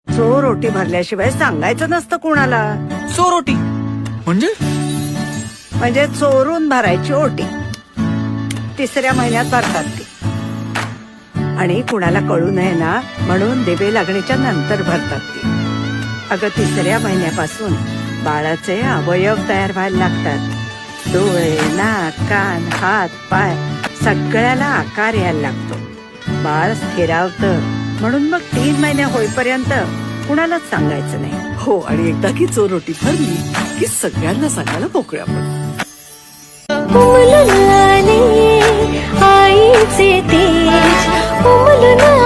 चोर ओटी भरल्याशिवाय सांगायचं नसतं कुणाला. चोरोटी म्हणजे? म्हणजे चोरून भरायची ओटी. 3ऱ्या महिन्यात भरतात ती. आणि कुणाला कळू नये ना म्हणून दिवे लागणीच्या नंतर भरतात ती. अगं 3ऱ्या महिन्यापासून बाळाचे अवयव तयार व्हायला लागतात. डोळे, नाक, कान, हात, पाय सगळ्याला आकार यायला लागतो. बाळ स्थिरावतं म्हणून मग 3 महिने होईपर्यंत कुणालाच सांगायचं नाही. हो, आणि एकदा की चोरोटी भरली की सगळ्यांना सांगायला मोकळे आपण. उमलून आले आईचे तेज, उमलून